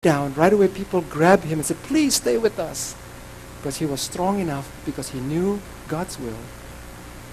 down, right away people grabbed him and said, please stay with us. Because he was strong enough, because he knew God's will.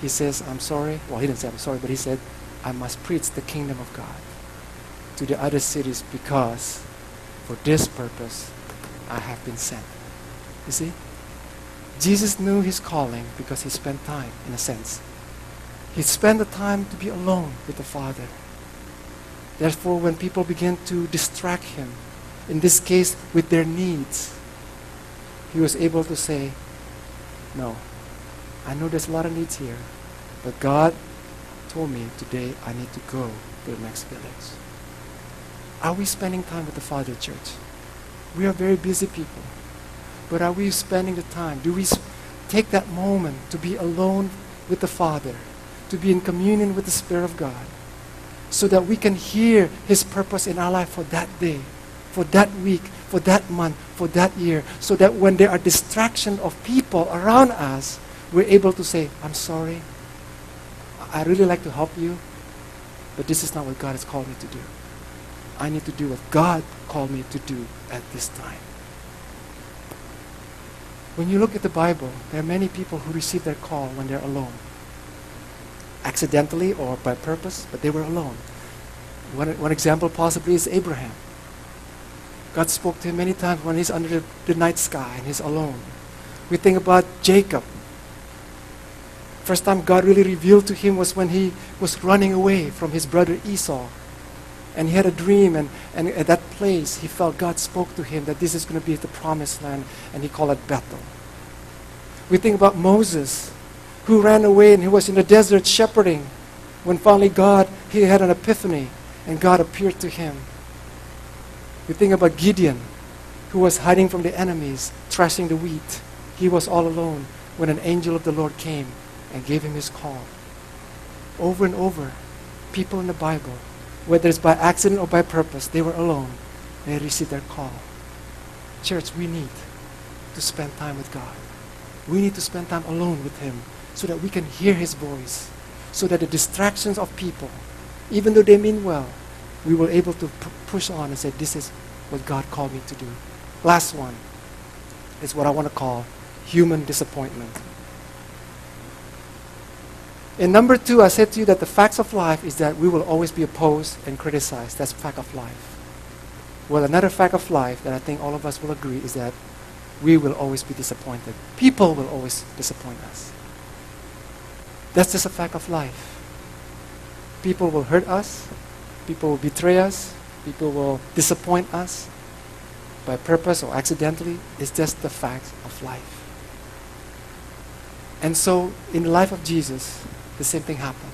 He says, I'm sorry. Well, he didn't say I'm sorry, but he said, I must preach the kingdom of God to the other cities because for this purpose I have been sent. You see? Jesus knew his calling because he spent time, in a sense. He spent the time to be alone with the Father. Therefore, when people began to distract him, in this case with their needs, he was able to say, no, I know there's a lot of needs here, but God told me today I need to go to the next village. Are we spending time with the Father, church? We are very busy people. But are we spending the time? Do we take that moment to be alone with the Father, to be in communion with the Spirit of God, so that we can hear his purpose in our life for that day, for that week, for that month, for that year, so that when there are distractions of people around us, we're able to say, I'm sorry, I really like to help you, but this is not what God has called me to do. I need to do what God called me to do at this time. When you look at the Bible, there are many people who receive their call when they're alone. Accidentally or by purpose, but they were alone. One example possibly is Abraham. God spoke to him many times when he's under the night sky and he's alone. We think about Jacob. First time God really revealed to him was when he was running away from his brother Esau. And he had a dream, and at that place he felt God spoke to him that this is going to be the promised land, and he called it Bethel. We think about Moses, who ran away and he was in the desert shepherding, when finally he had an epiphany, and God appeared to him. We think about Gideon, who was hiding from the enemies, threshing the wheat. He was all alone when an angel of the Lord came and gave him his call. Over and over, people in the Bible, whether it's by accident or by purpose, they were alone. They received their call. Church, we need to spend time with God. We need to spend time alone with him so that we can hear his voice, so that the distractions of people, even though they mean well, we will able to push on and say, this is what God called me to do. Last one is what I want to call human disappointment. In number 2, I said to you that the facts of life is that we will always be opposed and criticized. That's fact of life. Well, another fact of life that I think all of us will agree is that we will always be disappointed. People will always disappoint us. That's just a fact of life. People will hurt us. People will betray us. People will disappoint us by purpose or accidentally. It's just the fact of life. And so, in the life of Jesus, the same thing happened.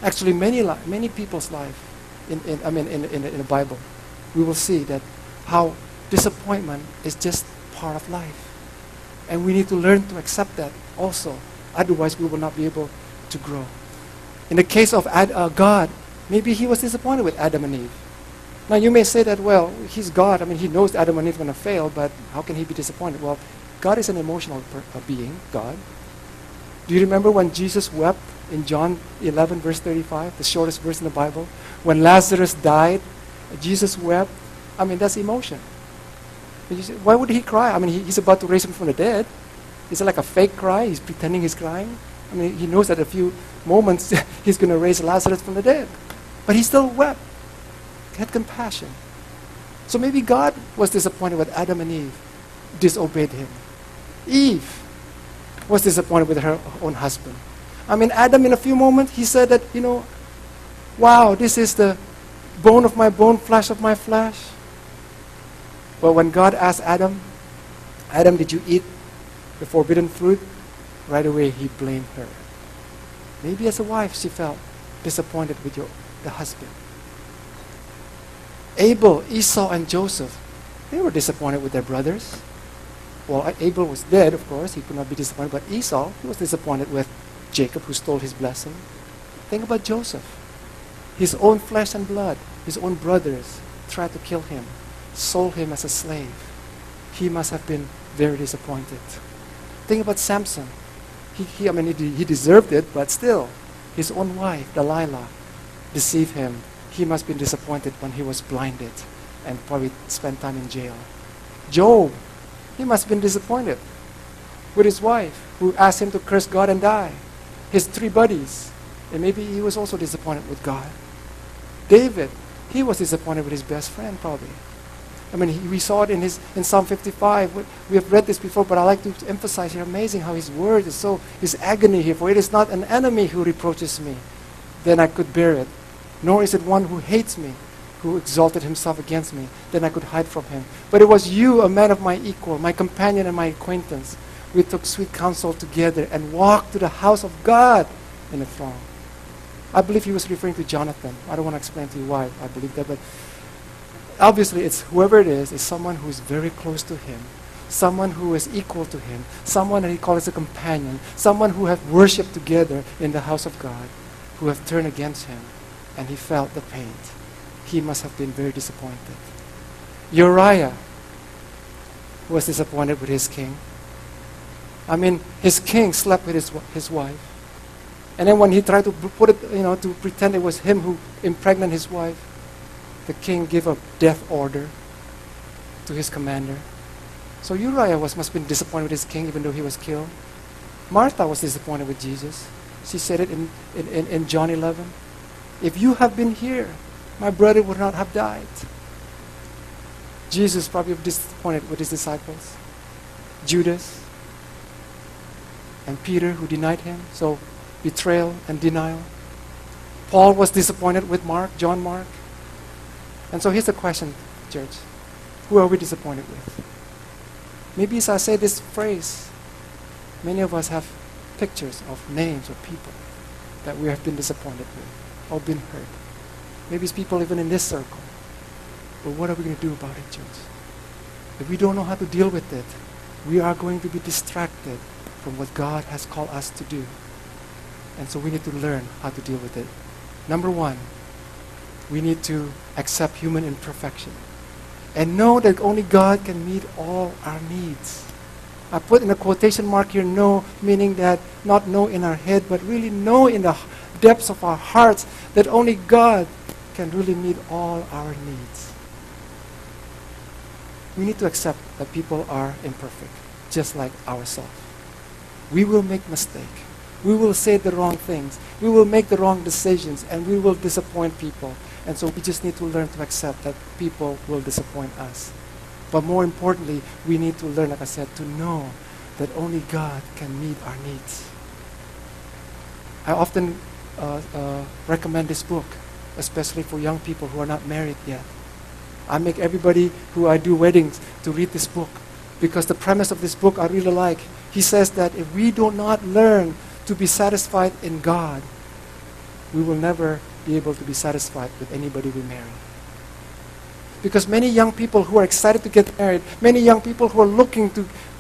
Actually, many people's life in the Bible, we will see that how disappointment is just part of life. And we need to learn to accept that also. Otherwise, we will not be able to grow. In the case of God, maybe he was disappointed with Adam and Eve. Now, you may say that, well, he's God. I mean, he knows Adam and Eve are going to fail, but how can he be disappointed? Well, God is an emotional being, God. Do you remember when Jesus wept in John 11, verse 35, the shortest verse in the Bible? When Lazarus died, Jesus wept. I mean, that's emotion. And you say, why would he cry? I mean, he's about to raise him from the dead. Is it like a fake cry? He's pretending he's crying? I mean, he knows that in a few moments he's going to raise Lazarus from the dead. But he still wept. He had compassion. So maybe God was disappointed with Adam and Eve, disobeyed him. Eve was disappointed with her own husband. I mean, Adam, in a few moments, he said that, wow, this is the bone of my bone, flesh of my flesh. But when God asked Adam, did you eat the forbidden fruit? Right away, he blamed her. Maybe as a wife, she felt disappointed with the husband. Abel, Esau, and Joseph, they were disappointed with their brothers. Well, Abel was dead, of course. He could not be disappointed. But Esau, he was disappointed with Jacob, who stole his blessing. Think about Joseph. His own flesh and blood, his own brothers tried to kill him, sold him as a slave. He must have been very disappointed. Think about Samson. He deserved it, but still, his own wife, Delilah, deceived him. He must have been disappointed when he was blinded. and probably spend time in jail. Job, he must have been disappointed with his wife, who asked him to curse God and die. His 3 buddies, and maybe he was also disappointed with God. David, he was disappointed with his best friend, probably. I mean, we saw it in Psalm 55. We have read this before, but I like to emphasize here, amazing how his word is so, his agony here. For it is not an enemy who reproaches me, then I could bear it. Nor is it one who hates me, who exalted himself against me, then I could hide from him. But it was you, a man of my equal, my companion and my acquaintance. We took sweet counsel together and walked to the house of God in a throng. I believe he was referring to Jonathan. I don't want to explain to you why I believe that, but obviously it's whoever it is someone who is very close to him, someone who is equal to him, someone that he calls a companion, someone who have worshipped together in the house of God, who have turned against him, and he felt the pain. He must have been very disappointed. Uriah was disappointed with his king. I mean, his king slept with his wife. And then when he tried to put it, to pretend it was him who impregnated his wife, the king gave a death order to his commander. So Uriah must have been disappointed with his king, even though he was killed. Martha was disappointed with Jesus. She said it in John 11. If you have been here, my brother would not have died. Jesus probably was disappointed with his disciples. Judas and Peter, who denied him. So betrayal and denial. Paul was disappointed with John Mark. And so here's the question, church. Who are we disappointed with? Maybe as I say this phrase, many of us have pictures of names of people that we have been disappointed with or been hurt. Maybe it's people even in this circle. But what are we going to do about it, church? If we don't know how to deal with it, we are going to be distracted from what God has called us to do. And so we need to learn how to deal with it. Number 1, we need to accept human imperfection and know that only God can meet all our needs. I put in a quotation mark here, know, meaning that not know in our head, but really know in the depths of our hearts that only God can really meet all our needs. We need to accept that people are imperfect, just like ourselves. We will make mistakes. We will say the wrong things. We will make the wrong decisions, and we will disappoint people. And so we just need to learn to accept that people will disappoint us. But more importantly, we need to learn, like I said, to know that only God can meet our needs. I often recommend this book, especially for young people who are not married yet. I make everybody who I do weddings to read this book, because the premise of this book I really like. He says that if we do not learn to be satisfied in God, we will never be able to be satisfied with anybody we marry. Because many young people who are excited to get married, many young people who are looking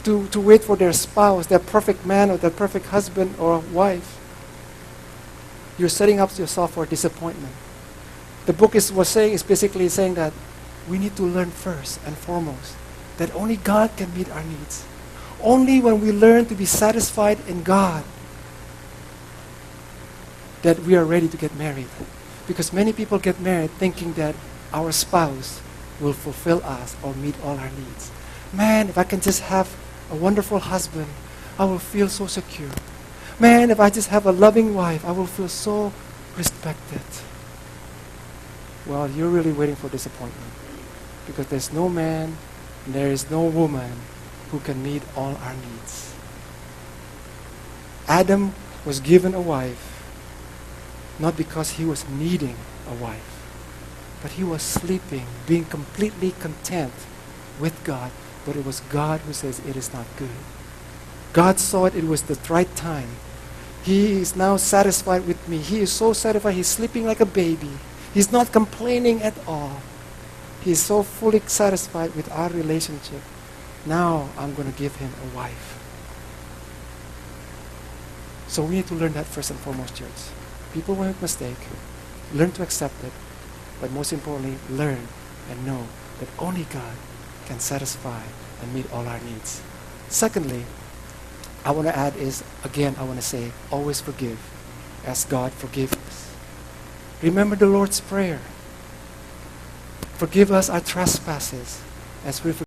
to wait for their spouse, their perfect man or their perfect husband or wife, you're setting up yourself for disappointment. The book is basically saying that we need to learn first and foremost that only God can meet our needs. Only when we learn to be satisfied in God that we are ready to get married. Because many people get married thinking that our spouse will fulfill us or meet all our needs. Man, if I can just have a wonderful husband, I will feel so secure. Man, if I just have a loving wife, I will feel so respected. Well, you're really waiting for disappointment. Because there's no man, there is no woman who can meet all our needs. Adam was given a wife not because he was needing a wife, but he was sleeping, being completely content with God, but it was God who says it is not good. God saw it was the right time. He is now satisfied with me. He is so satisfied, he's sleeping like a baby. He's not complaining at all. He's so fully satisfied with our relationship. Now I'm going to give him a wife. So we need to learn that first and foremost, church. People will make mistakes. Learn to accept it. But most importantly, learn and know that only God can satisfy and meet all our needs. Secondly, I want to add is, again, I want to say, always forgive as God forgives us. Remember the Lord's Prayer. Forgive us our trespasses as we forgive